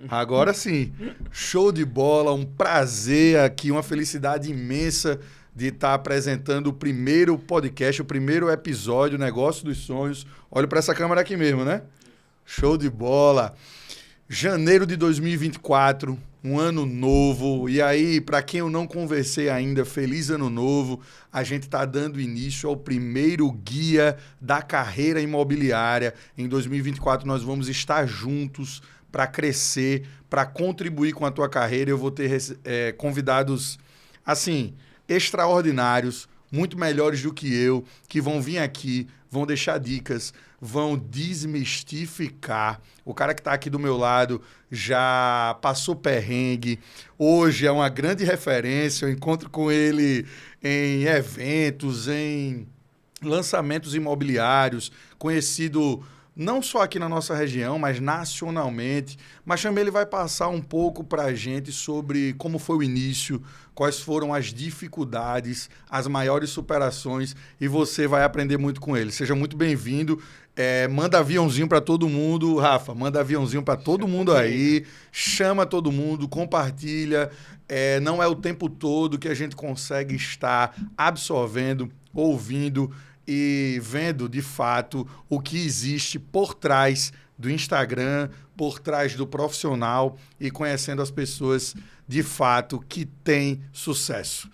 Agora sim, show de bola, um prazer aqui, uma felicidade imensa de estar apresentando o primeiro podcast, o primeiro episódio, Negócio dos Sonhos. Olha para essa câmera aqui mesmo, né? Show de bola. Janeiro de 2024, um ano novo. E aí, para quem eu não conversei ainda, feliz ano novo. A gente está dando início ao primeiro guia da carreira imobiliária. Em 2024, nós vamos estar juntos para crescer, para contribuir com a tua carreira. Eu vou ter convidados, assim, extraordinários, muito melhores do que eu, que vão vir aqui, vão deixar dicas, vão desmistificar. O cara que está aqui do meu lado já passou perrengue, hoje é uma grande referência, eu encontro com ele em eventos, em lançamentos imobiliários, conhecido não só aqui na nossa região, mas nacionalmente. Mas também ele vai passar um pouco para a gente sobre como foi o início, quais foram as dificuldades, as maiores superações, e você vai aprender muito com ele. Seja muito bem-vindo. Manda aviãozinho para todo mundo, Rafa, manda aviãozinho para todo mundo aí, chama todo mundo, compartilha. Não é o tempo todo que a gente consegue estar absorvendo, ouvindo e vendo, de fato, o que existe por trás do Instagram, por trás do profissional e conhecendo as pessoas, de fato, que têm sucesso.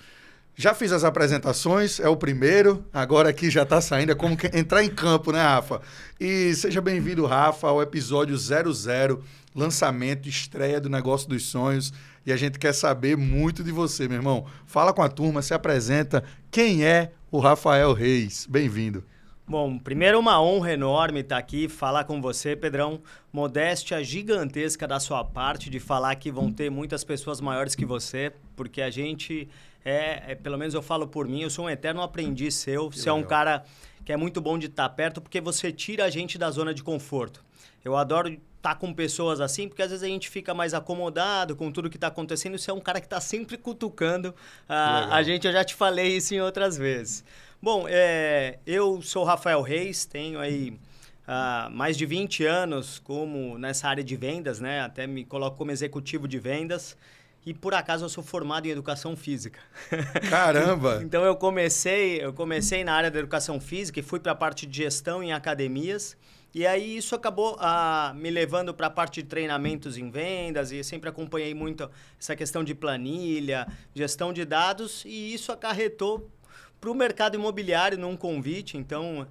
Já fiz as apresentações, é o primeiro, agora aqui já está saindo, é como entrar em campo, né, Rafa? E seja bem-vindo, Rafa, ao episódio 00, lançamento, estreia do Negócio dos Sonhos. E a gente quer saber muito de você, meu irmão. Fala com a turma, se apresenta. Quem é o Rafael Reis? Bem-vindo. Bom, primeiro uma honra enorme estar aqui, falar com você, Pedrão. Modéstia gigantesca da sua parte de falar que vão ter muitas pessoas maiores que você, porque a gente pelo menos eu falo por mim, eu sou um eterno aprendiz seu. Você é um cara que é muito bom de estar perto, porque você tira a gente da zona de conforto. Eu adoro estar com pessoas assim, porque às vezes a gente fica mais acomodado com tudo que está acontecendo. Você é um cara que está sempre cutucando a gente. Eu já te falei isso em outras vezes. Bom, eu sou Rafael Reis, tenho aí mais de 20 anos nessa área de vendas, né? Até me coloco como executivo de vendas. E, por acaso, eu sou formado em Educação Física. Caramba! Então, eu comecei na área da Educação Física e fui para a parte de gestão em academias. E aí, isso acabou me levando para a parte de treinamentos em vendas. E eu sempre acompanhei muito essa questão de planilha, gestão de dados. E isso acarretou para o mercado imobiliário num convite. Então,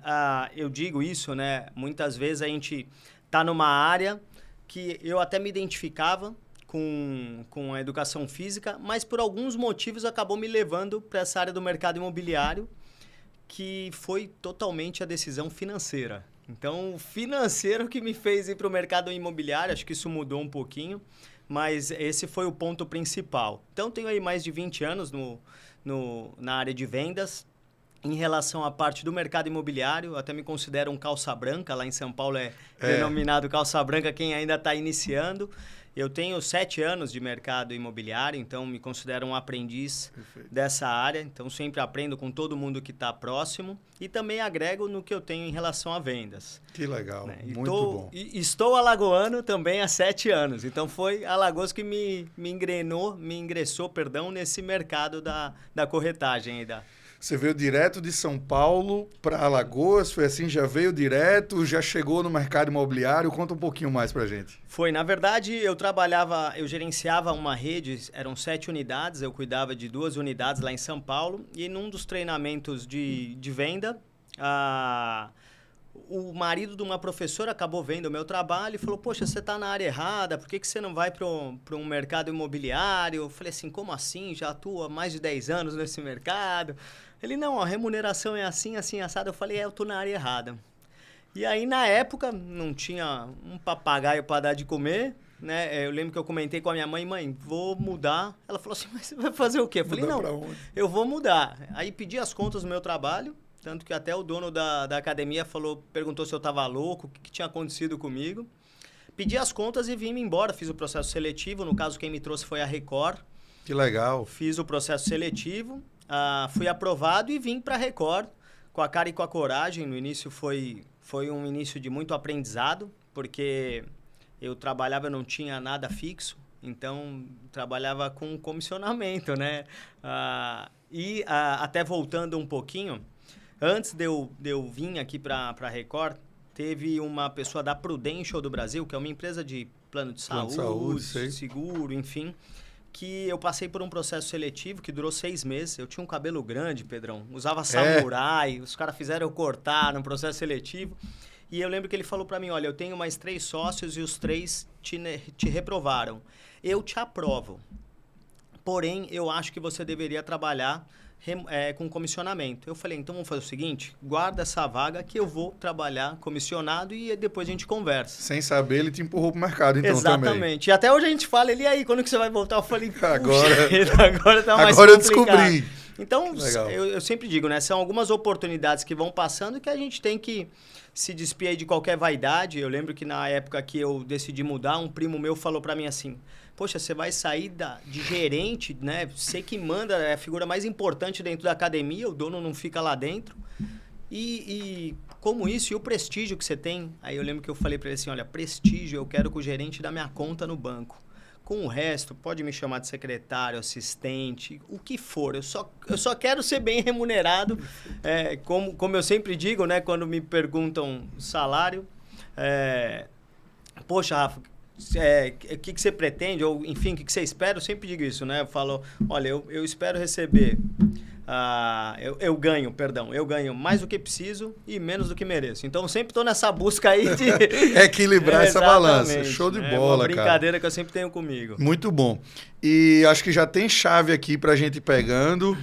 eu digo isso, né? Muitas vezes a gente está numa área que eu até me identificava com a educação física, mas por alguns motivos acabou me levando para essa área do mercado imobiliário, que foi totalmente a decisão financeira. Então, o financeiro que me fez ir para o mercado imobiliário, acho que isso mudou um pouquinho, mas esse foi o ponto principal. Então, tenho aí mais de 20 anos na área de vendas. Em relação à parte do mercado imobiliário, eu até me considero um calça branca, lá em São Paulo denominado calça branca quem ainda está iniciando. Eu tenho 7 anos de mercado imobiliário, então me considero um aprendiz dessa área. Então, sempre aprendo com todo mundo que está próximo e também agrego no que eu tenho em relação a vendas. Que legal, né? Muito bom. Estou alagoano também há 7 anos. Então, foi Alagoas que me ingressou nesse mercado da corretagem. Você veio direto de São Paulo para Alagoas, foi assim, já veio direto, já chegou no mercado imobiliário? Conta um pouquinho mais para a gente. Foi, na verdade, eu gerenciava uma rede, eram 7 unidades, eu cuidava de 2 unidades lá em São Paulo, e num dos treinamentos de venda, o marido de uma professora acabou vendo o meu trabalho e falou, poxa, você está na área errada, por que você não vai para um mercado imobiliário? Eu falei assim, como assim? Já atuo há mais de 10 anos nesse mercado. Ele, não, a remuneração é assim, assim, assado. Eu falei, eu estou na área errada. E aí, na época, não tinha um papagaio para dar de comer, né? Eu lembro que eu comentei com a minha mãe, vou mudar. Ela falou assim, mas você vai fazer o quê? Eu falei, não, eu vou mudar. Aí pedi as contas do meu trabalho, tanto que até o dono da academia perguntou se eu estava louco, o que tinha acontecido comigo. Pedi as contas e vim-me embora, fiz o processo seletivo, no caso quem me trouxe foi a Record. Que legal. Fiz o processo seletivo, fui aprovado e vim para a Record com a cara e com a coragem. No início foi um início de muito aprendizado, porque eu trabalhava, eu não tinha nada fixo, então trabalhava com comissionamento, né? Até voltando um pouquinho, antes de eu vir aqui para a Record, teve uma pessoa da Prudential do Brasil, que é uma empresa de plano de saúde, seguro, enfim, que eu passei por um processo seletivo que durou 6 meses. Eu tinha um cabelo grande, Pedrão, usava samurai, os caras fizeram eu cortar no processo seletivo. E eu lembro que ele falou para mim, olha, eu tenho mais 3 sócios e os 3 te reprovaram. Eu te aprovo. Porém, eu acho que você deveria trabalhar com comissionamento. Eu falei, então vamos fazer o seguinte, guarda essa vaga que eu vou trabalhar comissionado e depois a gente conversa. Sem saber, ele te empurrou pro mercado, então, Exatamente. também. E até hoje a gente fala, ele aí, quando que você vai voltar? Eu falei, agora tá mais agora complicado. Eu descobri. Então, eu sempre digo, né? São algumas oportunidades que vão passando que a gente tem que se despir aí de qualquer vaidade. Eu lembro que na época que eu decidi mudar, um primo meu falou para mim assim, poxa, você vai sair de gerente, né? Você que manda, é a figura mais importante dentro da academia, o dono não fica lá dentro. E como isso, e o prestígio que você tem? Aí eu lembro que eu falei para ele assim, olha, prestígio eu quero que o gerente dá minha conta no banco. Com o resto, pode me chamar de secretário, assistente, o que for. Eu só quero ser bem remunerado. Como eu sempre digo, né? Quando me perguntam salário, poxa, Rafa, o que você pretende? Ou, enfim, o que você espera? Eu sempre digo isso, né? Eu falo, olha, eu espero receber... eu ganho mais do que preciso e menos do que mereço. Então, eu sempre estou nessa busca aí de... equilibrar essa balança. Show de bola, cara. É uma brincadeira que eu sempre tenho comigo. Muito bom. E acho que já tem chave aqui para a gente ir pegando.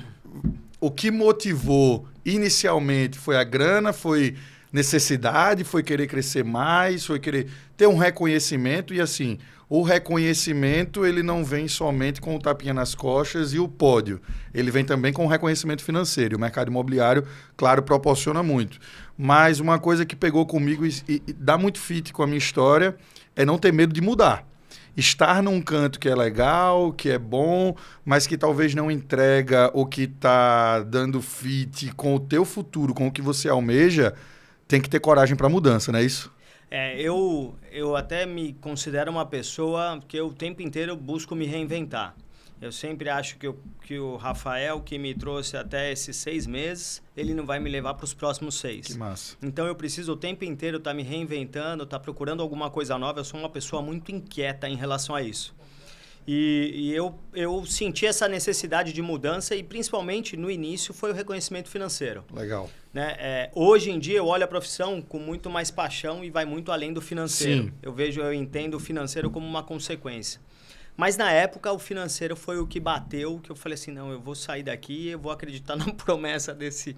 O que motivou inicialmente foi a grana, foi necessidade, foi querer crescer mais, foi querer ter um reconhecimento e assim... O reconhecimento, ele não vem somente com o tapinha nas costas e o pódio. Ele vem também com o reconhecimento financeiro. O mercado imobiliário, claro, proporciona muito. Mas uma coisa que pegou comigo e dá muito fit com a minha história é não ter medo de mudar. Estar num canto que é legal, que é bom, mas que talvez não entrega o que está dando fit com o teu futuro, com o que você almeja, tem que ter coragem para a mudança, não é isso? Eu até me considero uma pessoa que eu o tempo inteiro busco me reinventar. Eu sempre acho que o Rafael, que me trouxe até esses 6 meses, ele não vai me levar para os próximos 6. Que massa. Então, eu preciso o tempo inteiro estar me reinventando, estar procurando alguma coisa nova. Eu sou uma pessoa muito inquieta em relação a isso. E eu senti essa necessidade de mudança e, principalmente, no início, foi o reconhecimento financeiro. Legal. Né? Hoje em dia, eu olho a profissão com muito mais paixão e vai muito além do financeiro. Sim. Eu entendo o financeiro como uma consequência. Mas, na época, o financeiro foi o que bateu, que eu falei assim, não, eu vou sair daqui e eu vou acreditar na promessa desse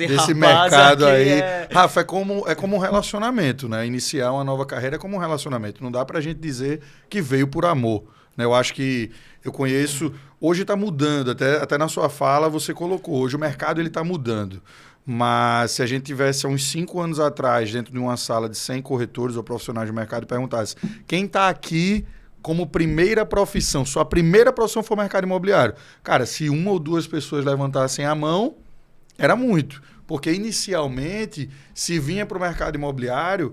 rapaz mercado aqui. Aí. Rafa, é como um relacionamento, né? Iniciar uma nova carreira é como um relacionamento. Não dá pra gente dizer que veio por amor. Eu acho que eu conheço... Hoje está mudando, até na sua fala você colocou. Hoje o mercado está mudando. Mas se a gente tivesse há uns 5 anos atrás, dentro de uma sala de 100 corretores ou profissionais de mercado, e perguntasse quem está aqui como primeira profissão, sua primeira profissão foi o mercado imobiliário. Cara, se 1 ou 2 pessoas levantassem a mão, era muito. Porque inicialmente, se vinha para o mercado imobiliário...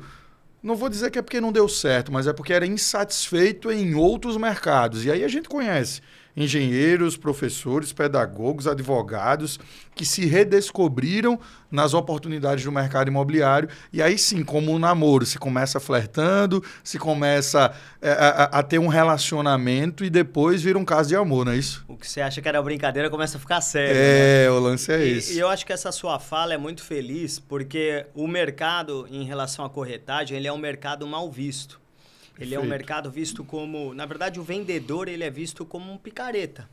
Não vou dizer que é porque não deu certo, mas é porque era insatisfeito em outros mercados. E aí a gente conhece engenheiros, professores, pedagogos, advogados que se redescobriram nas oportunidades do mercado imobiliário. E aí sim, como um namoro, se começa flertando, se começa a ter um relacionamento e depois vira um caso de amor, não é isso? O que você acha que era brincadeira começa a ficar sério. Né? O lance é esse. E eu acho que essa sua fala é muito feliz porque o mercado, em relação à corretagem, ele é um mercado mal visto. Ele é um mercado visto como... Na verdade, o vendedor ele é visto como um picareta.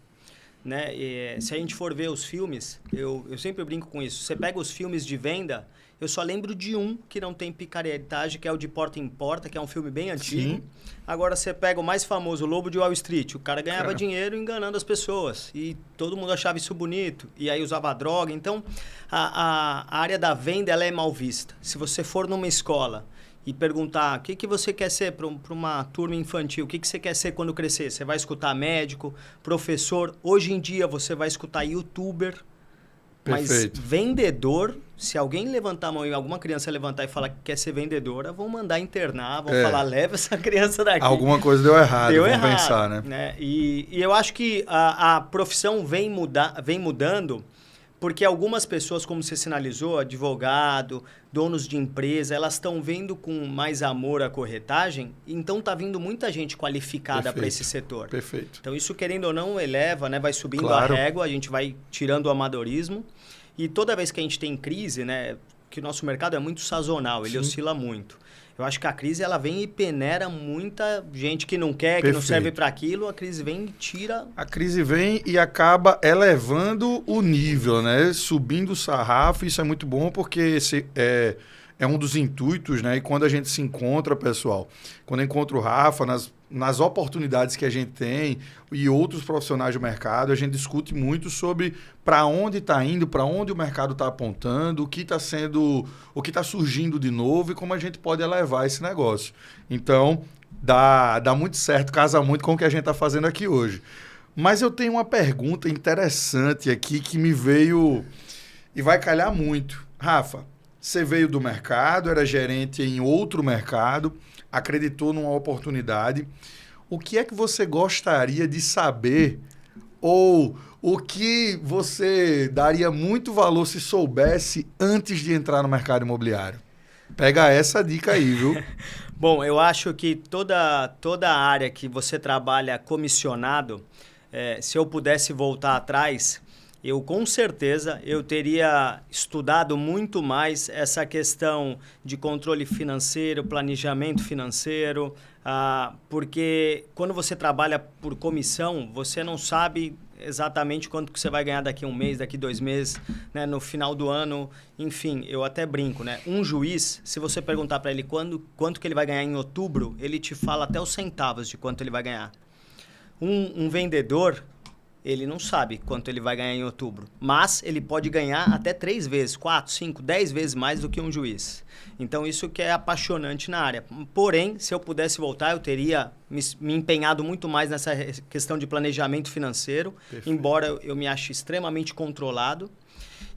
Né? Se a gente for ver os filmes, eu sempre brinco com isso. Você pega os filmes de venda, eu só lembro de um que não tem picaretagem, que é o de Porta em Porta, que é um filme bem antigo. Sim. Agora você pega o mais famoso, o Lobo de Wall Street. O cara ganhava dinheiro enganando as pessoas. E todo mundo achava isso bonito. E aí usava droga. Então, a área da venda ela é mal vista. Se você for numa escola... e perguntar o que você quer ser para uma turma infantil, o que você quer ser quando crescer? Você vai escutar médico, professor. Hoje em dia você vai escutar youtuber, Perfeito. Mas vendedor, se alguém levantar a mão e alguma criança levantar e falar que quer ser vendedora, vão mandar internar, vão falar, leva essa criança daqui. Alguma coisa deu errado, deu vão errado, pensar, né? E eu acho que a profissão vem mudando porque algumas pessoas, como você sinalizou, advogado, donos de empresa, elas estão vendo com mais amor a corretagem, então está vindo muita gente qualificada para esse setor. Perfeito. Então isso, querendo ou não, eleva, né? Vai subindo Claro. a régua, a gente vai tirando o amadorismo. E toda vez que a gente tem crise, né? Que o nosso mercado é muito sazonal, ele oscila muito. Eu acho que a crise ela vem e peneira muita gente que não quer, que não serve para aquilo. A crise vem e tira. A crise vem e acaba elevando o nível, né? Subindo o sarrafo. Isso é muito bom porque esse é um dos intuitos, né? E quando a gente se encontra, pessoal, quando eu encontro o Rafa, nas oportunidades que a gente tem e outros profissionais do mercado, a gente discute muito sobre para onde está indo, para onde o mercado está apontando, o que está surgindo de novo e como a gente pode elevar esse negócio. Então, dá muito certo, casa muito com o que a gente está fazendo aqui hoje. Mas eu tenho uma pergunta interessante aqui que me veio e vai calhar muito. Rafa, você veio do mercado, era gerente em outro mercado, acreditou numa oportunidade. O que é que você gostaria de saber ou o que você daria muito valor se soubesse antes de entrar no mercado imobiliário? Pega essa dica aí, viu? Bom, eu acho que toda a área que você trabalha comissionado, se eu pudesse voltar atrás, eu com certeza teria estudado muito mais essa questão de controle financeiro, planejamento financeiro, porque quando você trabalha por comissão, você não sabe exatamente quanto que você vai ganhar daqui a um mês, daqui 2 meses, né, no final do ano. Enfim, eu até brinco, né? Um juiz, se você perguntar para ele quanto que ele vai ganhar em outubro, ele te fala até os centavos de quanto ele vai ganhar. Um vendedor, ele não sabe quanto ele vai ganhar em outubro, mas ele pode ganhar até 3 vezes, 4, 5, 10 vezes mais do que um juiz. Então, isso que é apaixonante na área. Porém, se eu pudesse voltar, eu teria me empenhado muito mais nessa questão de planejamento financeiro, Perfeito. Embora eu me ache extremamente controlado.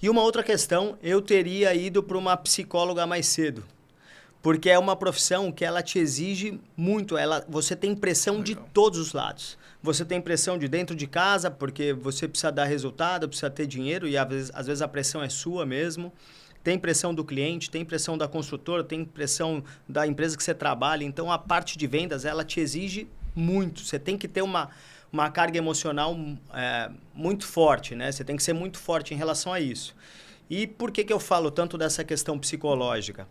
E uma outra questão, eu teria ido para uma psicóloga mais cedo. Porque é uma profissão que ela te exige muito, você tem pressão de todos os lados. Você tem pressão de dentro de casa, porque você precisa dar resultado, precisa ter dinheiro, e às vezes a pressão é sua mesmo. Tem pressão do cliente, tem pressão da construtora, tem pressão da empresa que você trabalha. Então, a parte de vendas, ela te exige muito. Você tem que ter uma carga emocional muito forte, né? Você tem que ser muito forte em relação a isso. E por que eu falo tanto dessa questão psicológica?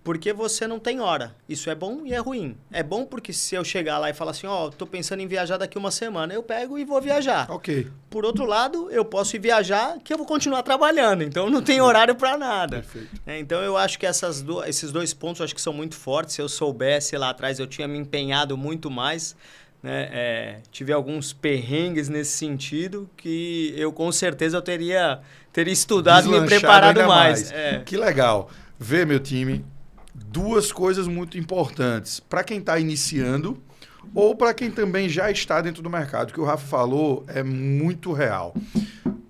Porque você não tem hora. Isso é bom e é ruim. É bom porque se eu chegar lá e falar assim, tô pensando em viajar daqui 1 semana, eu pego e vou viajar. Ok. Por outro lado, eu posso ir viajar que eu vou continuar trabalhando. Então, não tem horário para nada. Perfeito. Então, eu acho que esses 2 pontos eu acho que são muito fortes. Se eu soubesse lá atrás, eu tinha me empenhado muito mais. Né? Tive alguns perrengues nesse sentido que eu, com certeza, eu teria estudado e me preparado mais. Que legal. Vê, meu time... 2 coisas muito importantes para quem está iniciando ou para quem também já está dentro do mercado. O que o Rafa falou é muito real.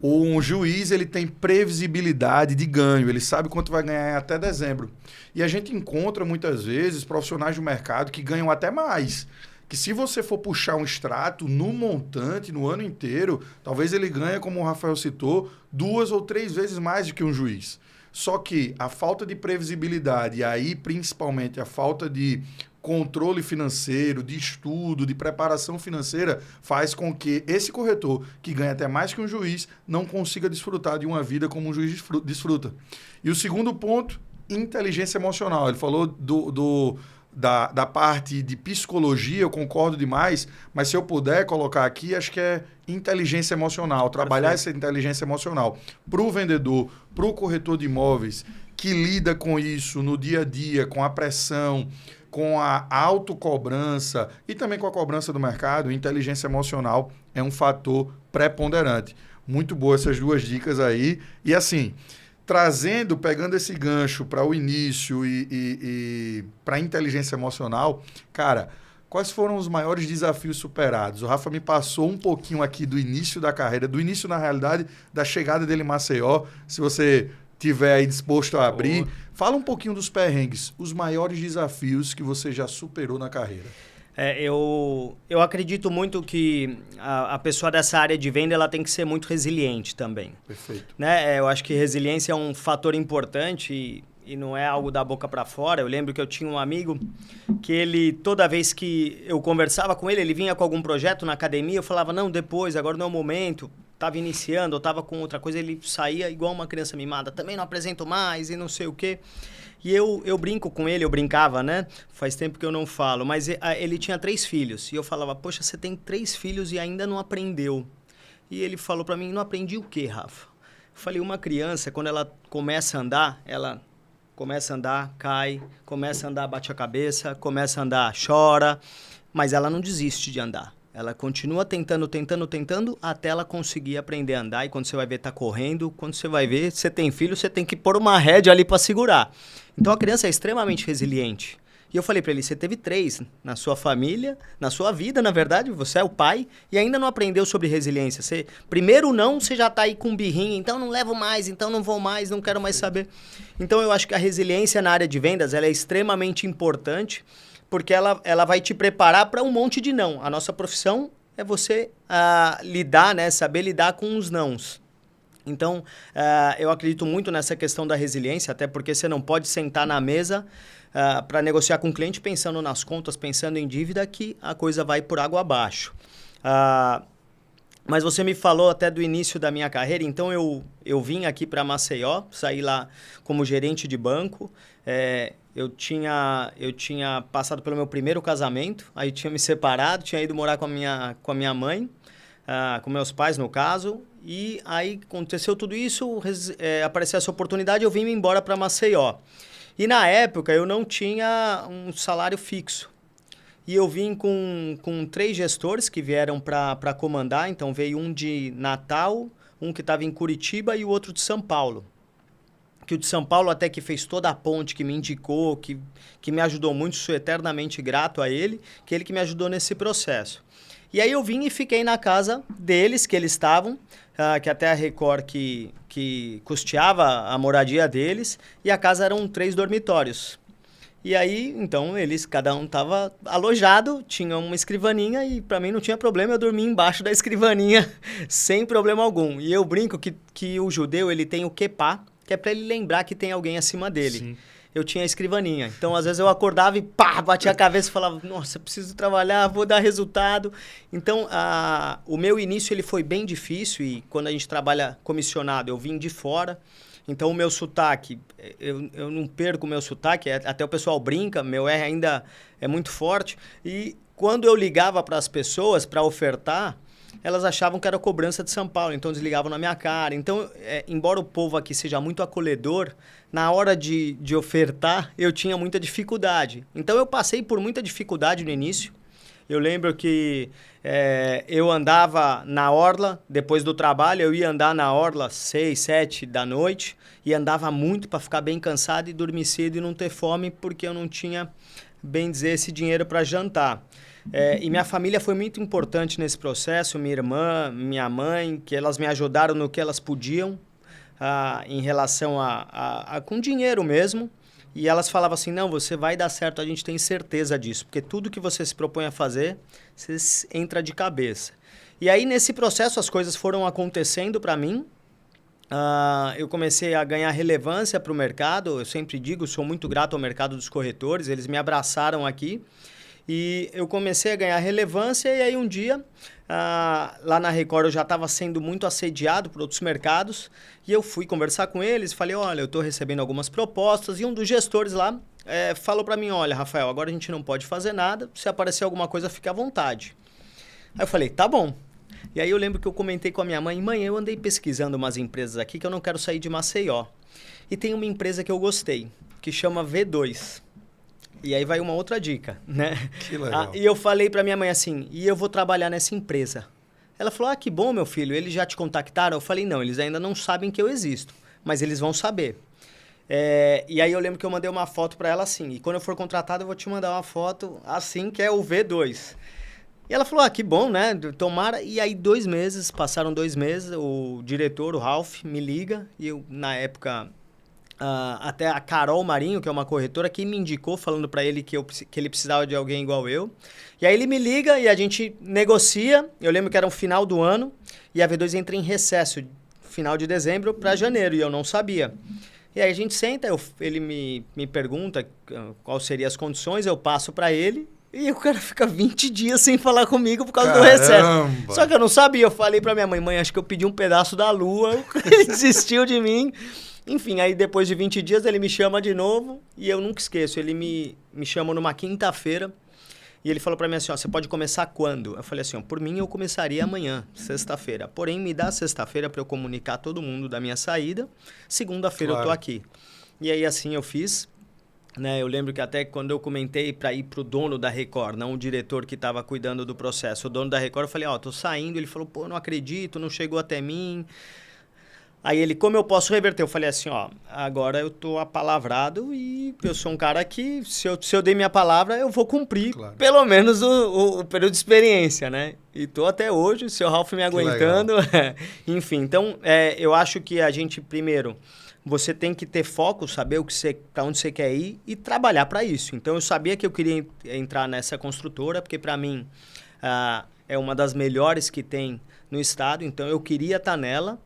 Um juiz ele tem previsibilidade de ganho, ele sabe quanto vai ganhar até dezembro. E a gente encontra muitas vezes profissionais do mercado que ganham até mais. Que se você for puxar um extrato no montante, no ano inteiro, talvez ele ganhe, como o Rafael citou, 2 ou 3 vezes mais do que um juiz. Só que a falta de previsibilidade, e aí principalmente a falta de controle financeiro, de estudo, de preparação financeira, faz com que esse corretor, que ganha até mais que um juiz, não consiga desfrutar de uma vida como um juiz desfruta. E o segundo ponto, inteligência emocional. Ele falou da parte de psicologia, eu concordo demais, mas se eu puder colocar aqui, acho que é inteligência emocional, trabalhar essa inteligência emocional para o vendedor, para o corretor de imóveis, que lida com isso no dia a dia, com a pressão, com a autocobrança e também com a cobrança do mercado, inteligência emocional é um fator preponderante. Muito boa essas 2 dicas aí. E assim... pegando esse gancho para o início e para a inteligência emocional, cara, quais foram os maiores desafios superados? O Rafa me passou um pouquinho aqui do início da carreira, do início, na realidade, da chegada dele em Maceió. Se você tiver aí disposto a abrir, fala um pouquinho dos perrengues, os maiores desafios que você já superou na carreira. Eu acredito muito que a pessoa dessa área de venda ela tem que ser muito resiliente também. Perfeito. Né? Eu acho que resiliência é um fator importante e não é algo da boca para fora. Eu lembro que eu tinha um amigo que ele, toda vez que eu conversava com ele, ele vinha com algum projeto na academia, eu falava, não, depois, agora não é o momento. Estava iniciando, ou estava com outra coisa, ele saía igual uma criança mimada. Também não apresento mais e não sei o quê. E eu brinco com ele, eu brincava, né? Faz tempo que eu não falo. Mas ele tinha 3 filhos. E eu falava, poxa, você tem 3 filhos e ainda não aprendeu. E ele falou para mim, não aprendi o quê, Rafa? Eu falei, uma criança, quando ela começa a andar, ela começa a andar, cai, começa a andar, bate a cabeça, começa a andar, chora. Mas ela não desiste de andar. Ela continua tentando, até ela conseguir aprender a andar. E quando você vai ver, tá correndo. Quando você vai ver, você tem filho, você tem que pôr uma rédea ali para segurar. Então, a criança é extremamente resiliente. E eu falei para ele, você teve 3 na sua família, na sua vida, na verdade. Você é o pai e ainda não aprendeu sobre resiliência. Primeiro não, você já tá aí com birrinha. Então, não levo mais, então não vou mais, não quero mais saber. Então, eu acho que a resiliência na área de vendas ela é extremamente importante. Porque ela vai te preparar para um monte de não. A nossa profissão é você lidar, né? Saber lidar com os nãos. Então, eu acredito muito nessa questão da resiliência, até porque você não pode sentar na mesa para negociar com o cliente pensando nas contas, pensando em dívida, que a coisa vai por água abaixo. Mas você me falou até do início da minha carreira, então eu vim aqui para Maceió, saí lá como gerente de banco. Eu tinha passado pelo meu primeiro casamento, aí tinha me separado, tinha ido morar com a minha mãe, com meus pais no caso, e aí aconteceu tudo isso, apareceu essa oportunidade, eu vim embora para Maceió. E na época eu não tinha um salário fixo. E eu vim com 3 gestores que vieram para comandar, então veio um de Natal, um que estava em Curitiba e o outro de São Paulo. Que o de São Paulo até que fez toda a ponte, que me indicou, que me ajudou muito, sou eternamente grato a ele, que ele que me ajudou nesse processo. E aí eu vim e fiquei na casa deles, que eles estavam, que até a Record que custeava a moradia deles, e a casa eram 3 dormitórios. E aí, então, cada um estava alojado, tinha uma escrivaninha e para mim não tinha problema, eu dormia embaixo da escrivaninha sem problema algum. E eu brinco que o judeu ele tem o quepá, que é para ele lembrar que tem alguém acima dele. Sim. Eu tinha a escrivaninha. Então, às vezes eu acordava e batia a cabeça e falava, nossa, preciso trabalhar, vou dar resultado. Então, o meu início ele foi bem difícil e quando a gente trabalha comissionado, eu vim de fora. Então, o meu sotaque, eu não perco o meu sotaque, até o pessoal brinca, meu R ainda é muito forte. E quando eu ligava para as pessoas para ofertar, elas achavam que era cobrança de São Paulo, então desligavam na minha cara. Então, embora o povo aqui seja muito acolhedor, na hora de ofertar, eu tinha muita dificuldade. Então, eu passei por muita dificuldade no início. Eu lembro que eu andava na orla, depois do trabalho, eu ia andar na orla 6, 7 da noite e andava muito para ficar bem cansado e dormir cedo e não ter fome, porque eu não tinha, bem dizer, esse dinheiro para jantar. E minha família foi muito importante nesse processo, minha irmã, minha mãe, que elas me ajudaram no que elas podiam em relação com dinheiro mesmo. E elas falavam assim, não, você vai dar certo, a gente tem certeza disso, porque tudo que você se propõe a fazer, você entra de cabeça. E aí, nesse processo, as coisas foram acontecendo para mim. Eu comecei a ganhar relevância para o mercado, eu sempre digo, sou muito grato ao mercado dos corretores, eles me abraçaram aqui. E eu comecei a ganhar relevância e aí um dia, lá na Record, eu já estava sendo muito assediado por outros mercados e eu fui conversar com eles e falei, olha, eu estou recebendo algumas propostas e um dos gestores lá falou para mim, olha, Rafael, agora a gente não pode fazer nada, se aparecer alguma coisa, fique à vontade. Aí eu falei, tá bom. E aí eu lembro que eu comentei com a minha mãe, eu andei pesquisando umas empresas aqui que eu não quero sair de Maceió. E tem uma empresa que eu gostei, que chama V2. E aí vai uma outra dica, né? Que legal. E eu falei para minha mãe assim, e eu vou trabalhar nessa empresa. Ela falou, que bom, meu filho, eles já te contactaram? Eu falei, não, eles ainda não sabem que eu existo, mas eles vão saber. E aí eu lembro que eu mandei uma foto para ela assim, e quando eu for contratado eu vou te mandar uma foto assim, que é o V2. E ela falou, que bom, né? Tomara. E aí passaram 2 meses, o diretor, o Ralph, me liga, e eu, na época, até a Carol Marinho, que é uma corretora, que me indicou, falando para ele que ele precisava de alguém igual eu. E aí ele me liga e a gente negocia, eu lembro que era um final do ano, e a V2 entra em recesso, final de dezembro para janeiro, e eu não sabia. E aí a gente senta, ele me pergunta quais seriam as condições, eu passo para ele, e o cara fica 20 dias sem falar comigo por causa do recesso. Só que eu não sabia, eu falei pra minha mãe, acho que eu pedi um pedaço da lua, ele desistiu de mim. Enfim, aí depois de 20 dias ele me chama de novo, e eu nunca esqueço, ele me chama numa quinta-feira, e ele falou pra mim assim, você pode começar quando? Eu falei assim, por mim eu começaria amanhã, sexta-feira. Porém, me dá sexta-feira pra eu comunicar todo mundo da minha saída, segunda-feira eu tô aqui. E aí assim eu fiz. Né, eu lembro que até quando eu comentei para ir pro dono da Record, não o diretor que estava cuidando do processo, o dono da Record, eu falei, tô saindo, ele falou, não acredito, não chegou até mim. Aí ele, como eu posso reverter? Eu falei assim, agora eu tô apalavrado e eu sou um cara que, se eu dei minha palavra, eu vou cumprir, pelo menos o período de experiência, né? E tô até hoje, o seu Ralph me aguentando. Enfim, então, eu acho que a gente, primeiro, você tem que ter foco, saber para onde você quer ir e trabalhar para isso. Então, eu sabia que eu queria entrar nessa construtora, porque, para mim, é uma das melhores que tem no estado. Então, eu queria estar nela.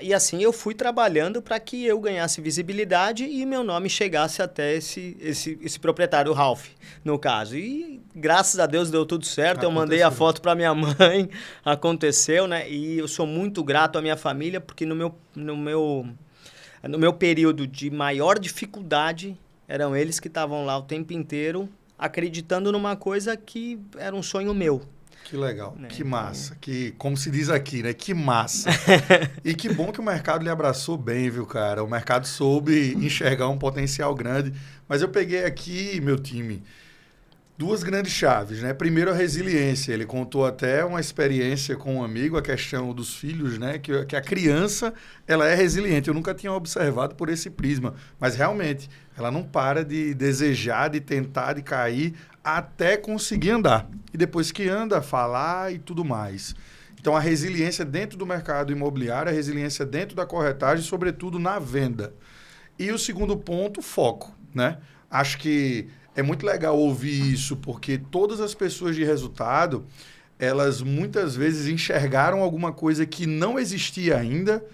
E assim, eu fui trabalhando para que eu ganhasse visibilidade e meu nome chegasse até esse proprietário, o Ralph, no caso. E, graças a Deus, deu tudo certo. Eu mandei a foto para minha mãe, aconteceu, né? E eu sou muito grato à minha família, porque no meu período de maior dificuldade, eram eles que estavam lá o tempo inteiro, acreditando numa coisa que era um sonho meu. Que legal, né? Que massa, como se diz aqui, né? Que massa. E que bom que o mercado lhe abraçou bem, viu, cara? O mercado soube enxergar um potencial grande. Mas eu peguei aqui, meu time, 2 grandes chaves, né? Primeiro, a resiliência. Ele contou até uma experiência com um amigo, a questão dos filhos, né? Que a criança, ela é resiliente. Eu nunca tinha observado por esse prisma. Mas, realmente, ela não para de desejar, de tentar, de cair, até conseguir andar. E depois que anda, falar e tudo mais. Então, a resiliência dentro do mercado imobiliário, a resiliência dentro da corretagem, sobretudo na venda. E o segundo ponto, foco, né? Acho que é muito legal ouvir isso, porque todas as pessoas de resultado, elas muitas vezes enxergaram alguma coisa que não existia ainda,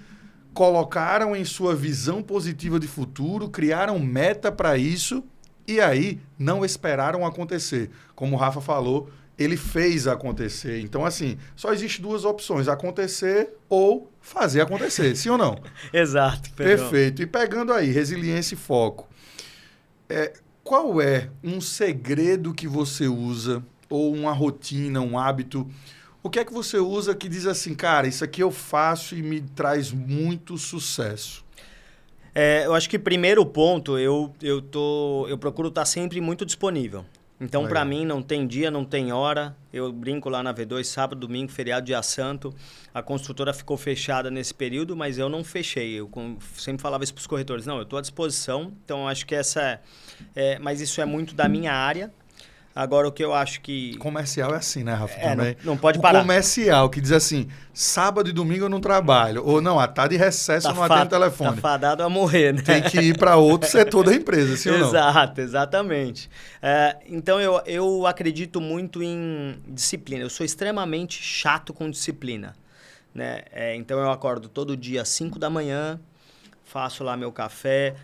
colocaram em sua visão positiva de futuro, criaram meta para isso e aí não esperaram acontecer. Como o Rafa falou, ele fez acontecer. Então, assim, só existe 2 opções, acontecer ou fazer acontecer, sim ou não? Exato. Perfeito. E pegando aí, resiliência e foco. Qual é um segredo que você usa, ou uma rotina, um hábito? O que é que você usa que diz assim, cara, isso aqui eu faço e me traz muito sucesso? Eu acho que primeiro ponto, eu procuro estar sempre muito disponível. Então, para mim, não tem dia, não tem hora. Eu brinco lá na V2, sábado, domingo, feriado, dia santo. A construtora ficou fechada nesse período, mas eu não fechei. Eu sempre falava isso para os corretores. Não, eu estou à disposição. Então, acho que mas isso é muito da minha área. Agora, o que eu acho que... Comercial é assim, né, Rafa? Também. Não pode parar. Comercial, que diz assim, sábado e domingo eu não trabalho. Ou não, à tarde e recesso eu não atendo telefone. Tá fadado a morrer, né? Tem que ir para outro setor da empresa, sim ou não? Exato, exatamente. Então, eu acredito muito em disciplina. Eu sou extremamente chato com disciplina. Né? Então, eu acordo todo dia às 5 da manhã, faço lá meu café,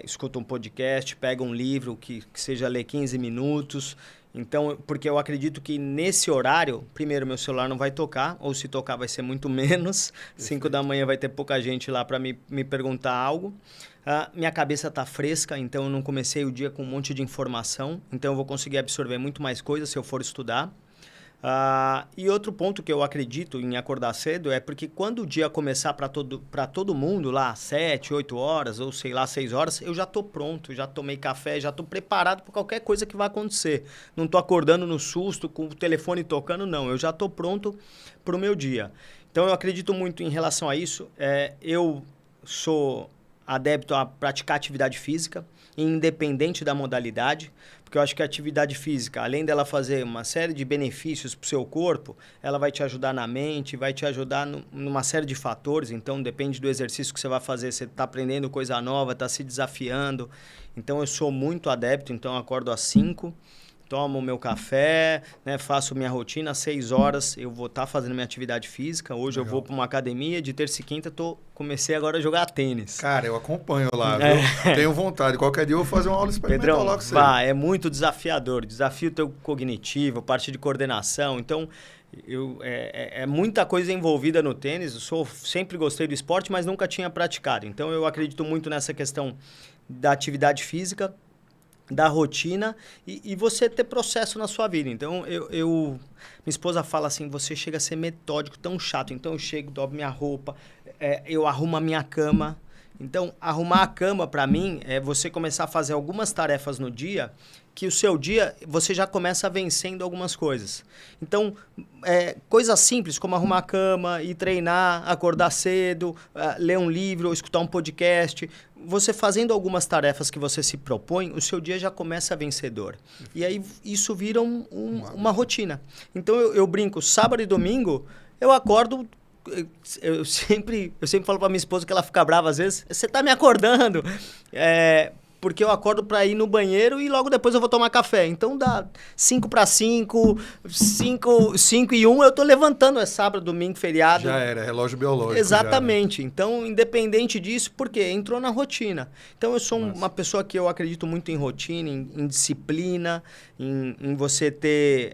escuto um podcast, pego um livro que seja ler 15 minutos... Então, porque eu acredito que nesse horário, primeiro, meu celular não vai tocar, ou se tocar vai ser muito menos. 5 da manhã vai ter pouca gente lá para me perguntar algo. Minha cabeça está fresca, então eu não comecei o dia com um monte de informação. Então, eu vou conseguir absorver muito mais coisas se eu for estudar. E outro ponto que eu acredito em acordar cedo é porque quando o dia começar para todo mundo, lá 7, 8 horas, ou sei lá, 6 horas, eu já estou pronto, já tomei café, já estou preparado para qualquer coisa que vai acontecer. Não estou acordando no susto, com o telefone tocando, não. Eu já estou pronto para o meu dia. Então, eu acredito muito em relação a isso. Eu sou adepto a praticar atividade física, independente da modalidade, porque eu acho que a atividade física, além dela fazer uma série de benefícios para o seu corpo, ela vai te ajudar na mente, vai te ajudar numa série de fatores. Então, depende do exercício que você vai fazer. Você está aprendendo coisa nova, está se desafiando. Então, eu sou muito adepto. Então, eu acordo às 5, tomo meu café, né, faço minha rotina. Às 6 horas eu vou estar fazendo minha atividade física. Hoje eu vou para uma academia. De terça e quinta comecei agora a jogar tênis. Cara, eu acompanho lá, viu? Tenho vontade. Qualquer dia eu vou fazer uma aula experimental Pedrão, lá com você. é muito desafiador. Desafio teu cognitivo, parte de coordenação. Então, é muita coisa envolvida no tênis. Sempre gostei do esporte, mas nunca tinha praticado. Então, eu acredito muito nessa questão da atividade física, da rotina e você ter processo na sua vida. Então, minha esposa fala assim, você chega a ser metódico, tão chato. Então, eu chego, dobro minha roupa, eu arrumo a minha cama. Então, arrumar a cama, para mim, é você começar a fazer algumas tarefas no dia, que o seu dia, você já começa vencendo algumas coisas. Então, coisas simples, como arrumar a cama, ir treinar, acordar cedo, ler um livro, ou escutar um podcast. Você fazendo algumas tarefas que você se propõe, o seu dia já começa vencedor. E aí, isso vira uma rotina. Então, eu brinco, sábado e domingo, eu acordo... Eu sempre falo pra minha esposa que ela fica brava às vezes. Você tá me acordando. Porque eu acordo pra ir no banheiro e logo depois eu vou tomar café. Então dá 5 para 5, 5 e 1, eu tô levantando. É sábado, domingo, feriado. Já era, relógio biológico. Exatamente. Já, né? Então, independente disso, porque entrou na rotina. Então, eu sou uma pessoa que eu acredito muito em rotina, em disciplina, em você ter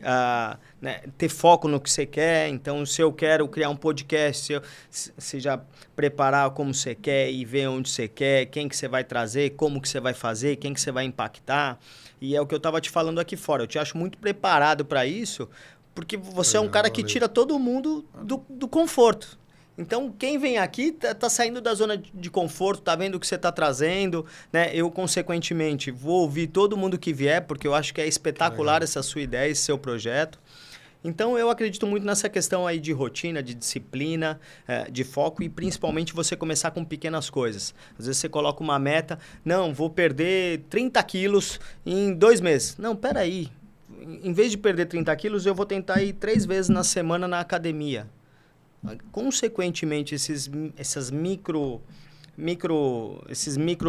foco no que você quer. Então, se eu quero criar um podcast, você já preparar como você quer e ver onde você quer, quem que você vai trazer, como que você vai fazer, quem que você vai impactar. E é o que eu estava te falando aqui fora. Eu te acho muito preparado para isso, porque você é um cara que tira todo mundo do conforto. Então, quem vem aqui tá saindo da zona de conforto, tá vendo o que você tá trazendo, né? Eu, consequentemente, vou ouvir todo mundo que vier, porque eu acho que é espetacular essa sua ideia, esse seu projeto. Então, eu acredito muito nessa questão aí de rotina, de disciplina, de foco e, principalmente, você começar com pequenas coisas. Às vezes, você coloca uma meta, não, vou perder 30 quilos em 2 meses. Não, peraí. Em vez de perder 30 quilos, eu vou tentar ir 3 vezes na semana na academia. Consequentemente, esses micro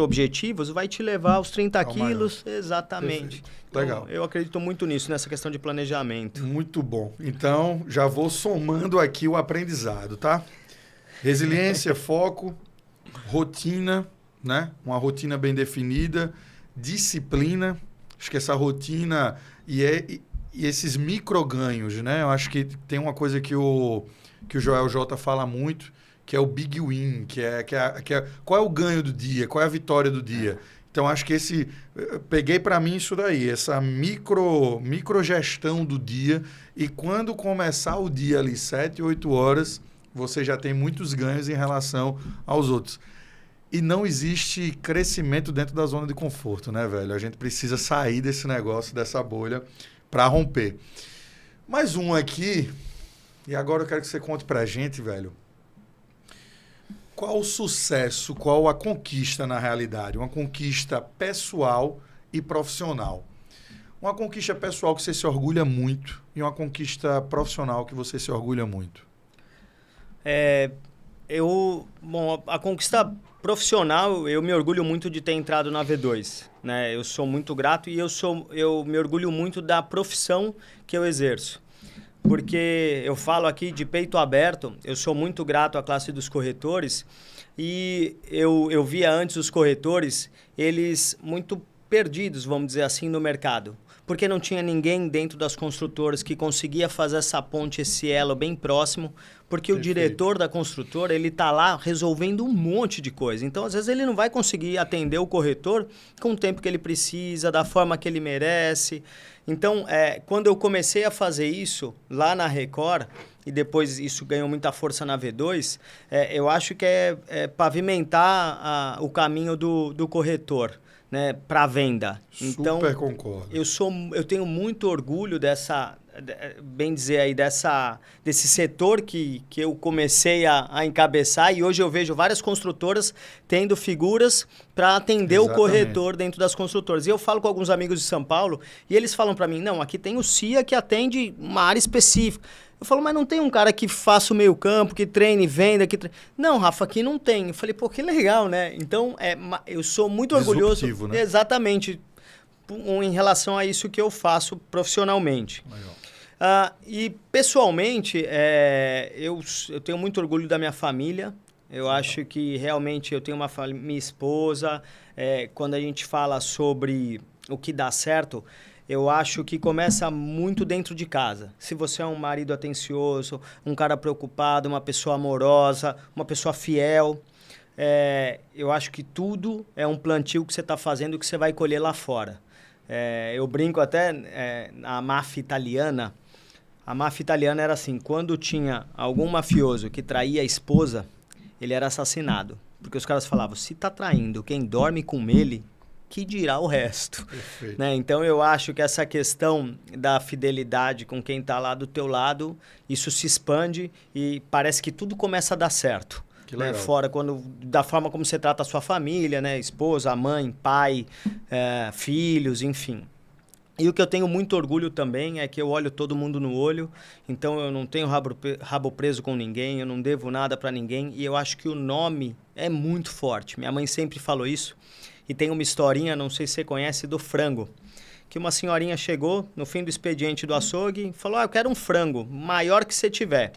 objetivos vai te levar aos 30 quilos. Maior. Exatamente. Legal. Então, eu acredito muito nisso, nessa questão de planejamento. Muito bom. Então, já vou somando aqui o aprendizado, tá? Resiliência, foco, rotina, né? Uma rotina bem definida, disciplina. Acho que essa rotina e esses micro-ganhos, né? Eu acho que tem uma coisa que o Joel J fala muito, que é o big win, que é qual é o ganho do dia, qual é a vitória do dia. Então, acho que peguei para mim isso daí, essa microgestão do dia, e quando começar o dia ali, 7, 8 horas, você já tem muitos ganhos em relação aos outros. E não existe crescimento dentro da zona de conforto, né, velho? A gente precisa sair desse negócio, dessa bolha, para romper. Mais um aqui, e agora eu quero que você conte pra gente, velho, qual o sucesso, qual a conquista na realidade? Uma conquista pessoal e profissional. Uma conquista pessoal que você se orgulha muito e uma conquista profissional que você se orgulha muito. A conquista profissional, eu me orgulho muito de ter entrado na V2, né? Eu sou muito grato e eu me orgulho muito da profissão que eu exerço. Porque eu falo aqui de peito aberto, eu sou muito grato à classe dos corretores e eu via antes os corretores, eles muito perdidos, vamos dizer assim, no mercado. Porque não tinha ninguém dentro das construtoras que conseguia fazer essa ponte, esse elo bem próximo, porque Perfeito. O diretor da construtora, ele está lá resolvendo um monte de coisa. Então, às vezes, ele não vai conseguir atender o corretor com o tempo que ele precisa, da forma que ele merece. Então, quando eu comecei a fazer isso lá na Record, e depois isso ganhou muita força na V2, eu acho que é pavimentar o caminho do corretor, né, para a venda. Então, super concordo. Eu tenho muito orgulho bem dizer aí, desse setor que eu comecei a encabeçar, e hoje eu vejo várias construtoras tendo figuras para atender o corretor dentro das construtoras. E eu falo com alguns amigos de São Paulo e eles falam para mim, não, aqui tem o CIA que atende uma área específica. Eu falo, mas não tem um cara que faça o meio campo, que treine, venda, Não, Rafa, aqui não tem. Eu falei, pô, que legal, né? Então, eu sou muito orgulhoso. Né? Exatamente. Em relação a isso que eu faço profissionalmente. E pessoalmente, eu tenho muito orgulho da minha família. Eu acho que realmente eu tenho minha esposa. Quando a gente fala sobre o que dá certo, eu acho que começa muito dentro de casa. Se você é um marido atencioso, um cara preocupado, uma pessoa amorosa, uma pessoa fiel, eu acho que tudo é um plantio que você está fazendo que você vai colher lá fora. Eu brinco até na máfia italiana. A máfia italiana era assim, quando tinha algum mafioso que traía a esposa, ele era assassinado. Porque os caras falavam, se tá traindo quem dorme com ele, que dirá o resto? Né? Então eu acho que essa questão da fidelidade com quem está lá do teu lado, isso se expande e parece que tudo começa a dar certo. Né? Fora da forma como você trata a sua família, né? Esposa, mãe, pai, filhos, enfim. E o que eu tenho muito orgulho também é que eu olho todo mundo no olho, então eu não tenho rabo preso com ninguém, eu não devo nada para ninguém, e eu acho que o nome é muito forte. Minha mãe sempre falou isso, e tem uma historinha, não sei se você conhece, do frango, que uma senhorinha chegou no fim do expediente do açougue e falou, eu quero um frango, maior que você tiver.